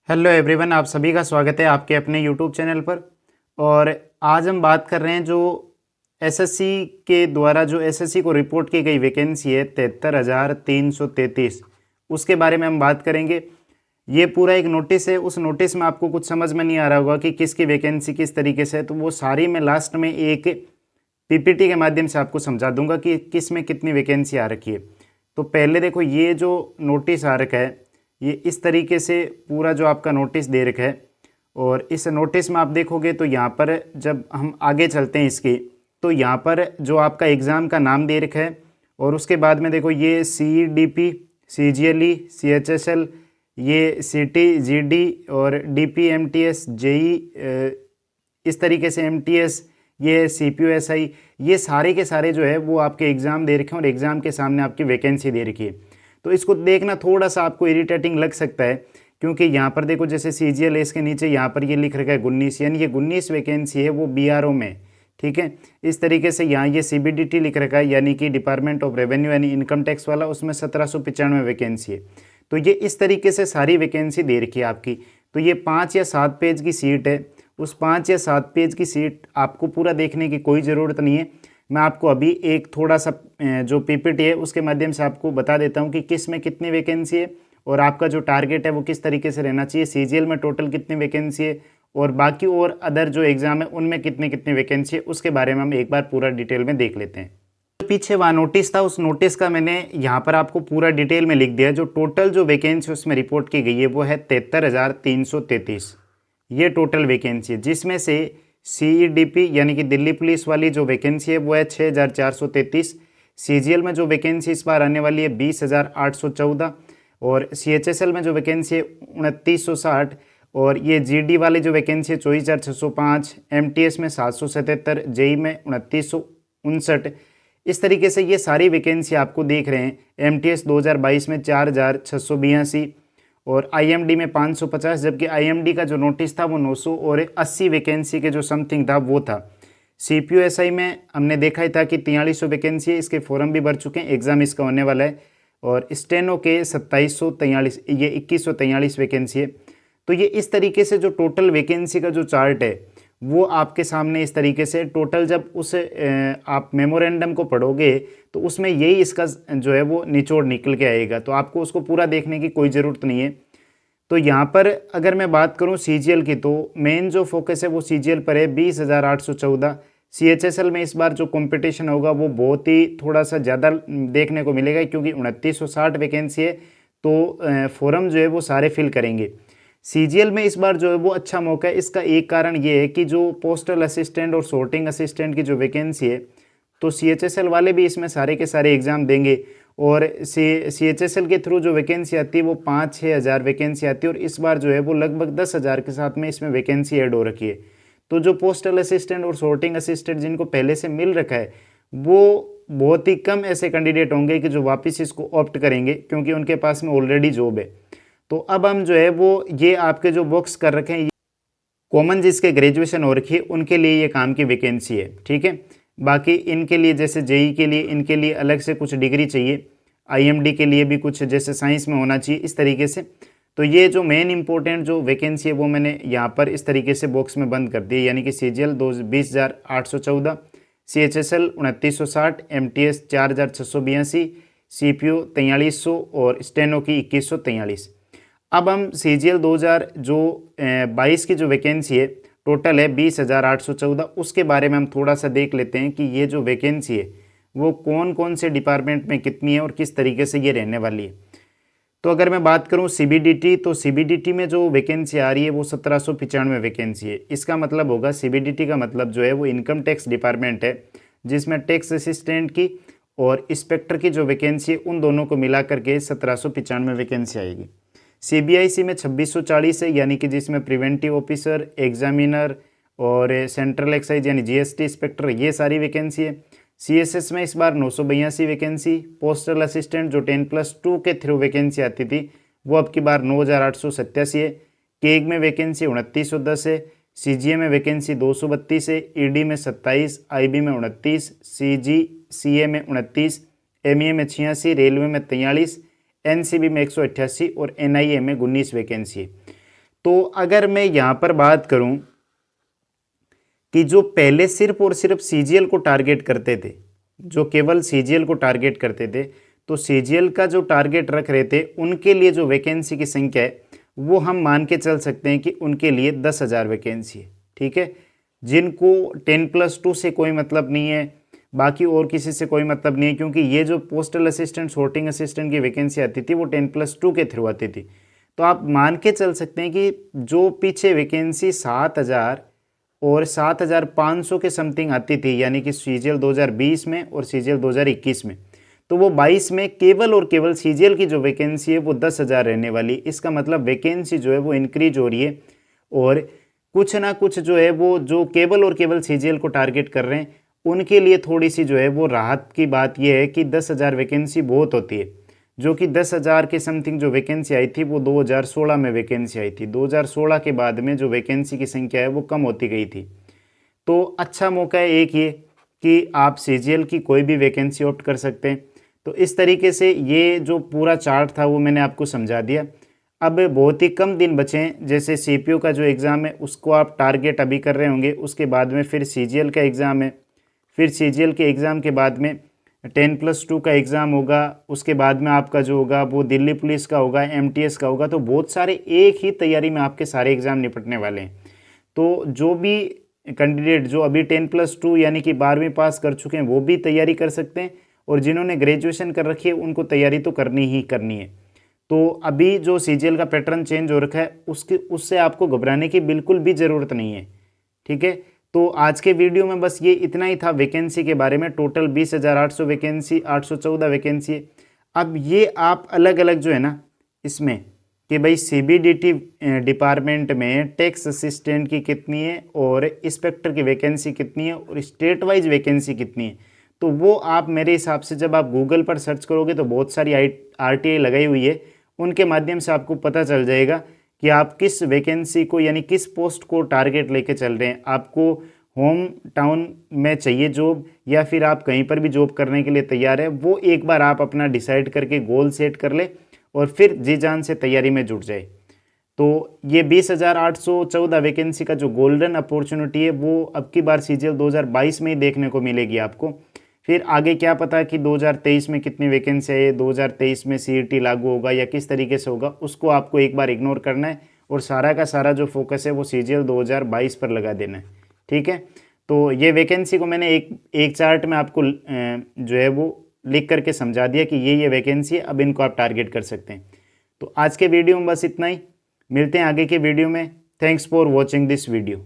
Hello everyone, आप सभी का स्वागत है आपके अपने यूट्यूब चैनल पर। और आज हम बात कर रहे हैं जो एसएससी के द्वारा जो एसएससी को रिपोर्ट की गई वैकेंसी है 73,333, उसके बारे में हम बात करेंगे। ये पूरा एक नोटिस है, उस नोटिस में आपको कुछ समझ में नहीं आ रहा होगा कि किसकी वैकेंसी किस तरीके से है, तो वो सारी मैं लास्ट में एक पीपीटी के माध्यम से आपको समझा दूंगा कि किस में कितनी वैकेंसी आ रखी है। तो पहले देखो, ये जो नोटिस आ रखा है ये इस तरीके से पूरा जो आपका नोटिस दे रखा है। और इस नोटिस में आप देखोगे तो यहाँ पर जब हम आगे चलते हैं इसकी, तो यहाँ पर जो आपका एग्ज़ाम का नाम दे रखा है और उसके बाद में देखो ये CDP, CGLE, CHSL, ये CT, GD और DP, MTS, JE, इस तरीके से MTS, ये CPO, SI, ये सारे के सारे जो है वो आपके एग्ज़ाम दे रखे हैं और एग्ज़ाम के सामने आपकी वैकेंसी दे रखी है। तो इसको देखना थोड़ा सा आपको इरिटेटिंग लग सकता है, क्योंकि यहाँ पर देखो जैसे CGL है, इसके नीचे यहाँ पर ये लिख रखा है 19, यानी ये 19 वैकेंसी है वो BRO में। ठीक है, इस तरीके से यहाँ ये CBDT लिख रखा है, यानी कि डिपार्टमेंट ऑफ रेवेन्यू यानी इनकम टैक्स वाला, उसमें 1795 वैकेंसी है। तो ये इस तरीके से सारी वैकेंसी दे रखी है आपकी। तो ये 5 या 7 पेज की सीट है, उस 5 या 7 पेज की सीट आपको पूरा देखने की कोई ज़रूरत नहीं है। मैं आपको अभी एक थोड़ा सा जो पीपीटी है उसके माध्यम से आपको बता देता हूँ कि किस में कितनी वैकेंसी है और आपका जो टारगेट है वो किस तरीके से रहना चाहिए, CGL में टोटल कितनी वैकेंसी है और बाकी और अदर जो एग्ज़ाम है उनमें कितनी कितनी वैकेंसी है, उसके बारे में हम एक बार पूरा डिटेल में देख लेते हैं। तो पीछे वहाँ नोटिस था, उस नोटिस का मैंने यहाँ पर आपको पूरा डिटेल में लिख दिया। जो टोटल जो वैकेंसी उसमें रिपोर्ट की गई है वो है 73,333, ये टोटल वैकेंसी है, जिसमें से CEDP यानी कि दिल्ली पुलिस वाली जो वैकेंसी है वो है 6,433। CGL में जो वैकेंसी इस बार आने वाली है 20,814 और CHSL में जो वैकेंसी है 2,960 और ये GD वाली जो वैकेंसी है 24,605, MTS में 777, JE में 2,959। इस तरीके से ये सारी वैकेंसी आपको देख रहे हैं। MTS 2022 में 4,682 और IMD में 550, जबकि IMD का जो नोटिस था वो 900 और 80 वैकेंसी के जो समथिंग था वो था। CPO SI में हमने देखा ही था कि 4300 वैकेंसी है, इसके फॉर्म भी भर चुके हैं, एग्ज़ाम इसका होने वाला है। और स्टेनो के 2743, ये 2143 वैकेंसी है। तो ये इस तरीके से जो टोटल वैकेंसी का जो चार्ट है वो आपके सामने इस तरीके से टोटल, जब उस आप मेमोरेंडम को पढ़ोगे तो उसमें यही इसका जो है वो निचोड़ निकल के आएगा, तो आपको उसको पूरा देखने की कोई ज़रूरत नहीं है। तो यहाँ पर अगर मैं बात करूँ CGL की, तो मेन जो फोकस है वो CGL पर है 20,814। CHSL में इस बार जो कंपटीशन होगा वो बहुत ही थोड़ा सा ज़्यादा देखने को मिलेगा, क्योंकि 2960 वैकेंसी है, तो फॉर्म जो है वो सारे फिल करेंगे। CGL में इस बार जो है वो अच्छा मौका है। इसका एक कारण ये है कि जो पोस्टल असिस्टेंट और सॉर्टिंग असिस्टेंट की जो वैकेंसी है, तो CHSL वाले भी इसमें सारे के सारे एग्ज़ाम देंगे और CHSL के थ्रू जो वैकेंसी आती है वो 5-6 हज़ार वैकेंसी आती है और इस बार जो है वो लगभग 10,000 के साथ में इसमें वैकेंसी ऐड हो रखी है। तो जो पोस्टल असिस्टेंट और सॉर्टिंग असिस्टेंट जिनको पहले से मिल रखा है, वो बहुत ही कम ऐसे कैंडिडेट होंगे कि जो वापस इसको ऑप्ट करेंगे, क्योंकि उनके पास में ऑलरेडी जॉब है। तो अब हम जो है वो ये आपके जो बॉक्स कर रखे हैं, कॉमन जिसके ग्रेजुएशन हो रखी है उनके लिए ये काम की वैकेंसी है। ठीक है, बाकी इनके लिए जैसे JE के लिए इनके लिए अलग से कुछ डिग्री चाहिए, IMD के लिए भी कुछ जैसे साइंस में होना चाहिए, इस तरीके से। तो ये जो मेन इंपॉर्टेंट जो वैकेंसी है वो मैंने यहाँ पर इस तरीके से बॉक्स में बंद कर दी, यानी कि CGL 20,814, CHSL 2,960, MTS 4,682, CPO 4,300 और स्टेनो की 2,143। अब हम CGL 2000 जो 22 की जो वैकेंसी है टोटल है 20,814, उसके बारे में हम थोड़ा सा देख लेते हैं कि ये जो वैकेंसी है वो कौन कौन से डिपार्टमेंट में कितनी है और किस तरीके से ये रहने वाली है। तो अगर मैं बात करूं CBDT, तो CBDT में जो वैकेंसी आ रही है वो 1795 वैकेंसी है। इसका मतलब होगा, CBDT का मतलब जो है वो इनकम टैक्स डिपार्टमेंट है, जिसमें टैक्स असिस्टेंट की और इंस्पेक्टर की जो वैकेंसी है उन दोनों को मिला करके 1795 वैकेंसी आएगी। CBIC में 2640 है, यानी कि जिसमें प्रिवेंटिव ऑफिसर, एग्जामिनर और सेंट्रल एक्साइज यानी GST इंस्पेक्टर, ये सारी वैकेंसी है। CSS में इस बार 982 वैकेंसी। पोस्टल असिस्टेंट जो 10+2 के थ्रू वैकेंसी आती थी वो अब की बार 9,887 है। केग में वैकेंसी 2,910 है। CGA में वैकेंसी 232 है। ED में 27, IB में 29, CA में 29, MEA में 86, रेलवे में 43, NCB में 188 और NIA में 19 वैकेंसी है। तो अगर मैं यहाँ पर बात करूँ कि जो पहले सिर्फ और सिर्फ सीजीएल को टारगेट करते थे, जो केवल सीजीएल को टारगेट करते थे, तो सीजीएल का जो टारगेट रख रहे थे उनके लिए जो वैकेंसी की संख्या है वो हम मान के चल सकते हैं कि उनके लिए 10,000 वैकेंसी है। ठीक है, जिनको 10+2 से कोई मतलब नहीं है, बाकी और किसी से कोई मतलब नहीं है, क्योंकि ये जो पोस्टल असिस्टेंट, सॉर्टिंग असिस्टेंट की वैकेंसी आती थी वो 10+2 के थ्रू आती थी। तो आप मान के चल सकते हैं कि जो पीछे वैकेंसी 7,000 और 7,500 के समथिंग आती थी, यानी कि सीजीएल 2020 में और सीजीएल 2021 में, तो वो 22 में केवल और केवल सीजीएल की जो वैकेंसी है वो 10,000 रहने वाली। इसका मतलब वैकेंसी जो है वो इंक्रीज हो रही है, और कुछ ना कुछ जो है वो जो केवल और केवल सीजीएल को टारगेट कर रहे हैं उनके लिए थोड़ी सी जो है वो राहत की बात यह है कि 10,000 वैकेंसी बहुत होती है, जो कि 10,000 के समथिंग जो वैकेंसी आई थी वो 2016 में वैकेंसी आई थी। 2016 के बाद में जो वैकेंसी की संख्या है वो कम होती गई थी। तो अच्छा मौका है एक ये कि आप सीजीएल की कोई भी वैकेंसी ऑप्ट कर सकते हैं। तो इस तरीके से ये जो पूरा चार्ट था वो मैंने आपको समझा दिया। अब बहुत ही कम दिन बचे हैं, जैसे सीपीओ का जो एग्ज़ाम है उसको आप टारगेट अभी कर रहे होंगे, उसके बाद में फिर सीजीएल का एग्ज़ाम है, फिर सीजीएल के एग्ज़ाम के बाद में 10+2 का एग्ज़ाम होगा, उसके बाद में आपका जो होगा वो दिल्ली पुलिस का होगा, एमटीएस का होगा। तो बहुत सारे एक ही तैयारी में आपके सारे एग्ज़ाम निपटने वाले हैं। तो जो भी कैंडिडेट जो अभी 10+2 यानी कि 12वीं पास कर चुके हैं वो भी तैयारी कर सकते हैं, और जिन्होंने ग्रेजुएशन कर रखी है उनको तैयारी तो करनी ही करनी है। तो अभी जो सीजीएल का पैटर्न चेंज हो रखा है उससे आपको घबराने की बिल्कुल भी ज़रूरत नहीं है। ठीक है, तो आज के वीडियो में बस ये इतना ही था वैकेंसी के बारे में। टोटल 20,800 वैकेंसी, 814 वैकेंसी है। अब ये आप अलग अलग जो है ना इसमें कि भाई सीबीडीटी डिपार्टमेंट में टैक्स असिस्टेंट की कितनी है और इंस्पेक्टर की वैकेंसी कितनी है और स्टेट वाइज वैकेंसी कितनी है, तो वो आप मेरे हिसाब से जब आप गूगल पर सर्च करोगे तो बहुत सारी आरटीआई लगाई हुई है, उनके माध्यम से आपको पता चल जाएगा कि आप किस वैकेंसी को यानी किस पोस्ट को टारगेट लेके चल रहे हैं। आपको होम टाउन में चाहिए जॉब या फिर आप कहीं पर भी जॉब करने के लिए तैयार है, वो एक बार आप अपना डिसाइड करके गोल सेट कर ले और फिर जी जान से तैयारी में जुट जाए। तो ये 20,814 वैकेंसी का जो गोल्डन अपॉर्चुनिटी है वो अब की बार सीजीएल 2022 में ही देखने को मिलेगी आपको। फिर आगे क्या पता कि 2023 में कितनी वैकेंसी है, 2023 में सीईटी लागू होगा या किस तरीके से होगा, उसको आपको एक बार इग्नोर करना है और सारा का सारा जो फोकस है वो सीजीएल 2022 पर लगा देना है। ठीक है, तो ये वैकेंसी को मैंने एक चार्ट में आपको जो है वो लिख करके समझा दिया कि ये वैकेंसी है, अब इनको आप टारगेट कर सकते हैं। तो आज के वीडियो में बस इतना ही, मिलते हैं आगे के वीडियो में। Thanks for watching this video.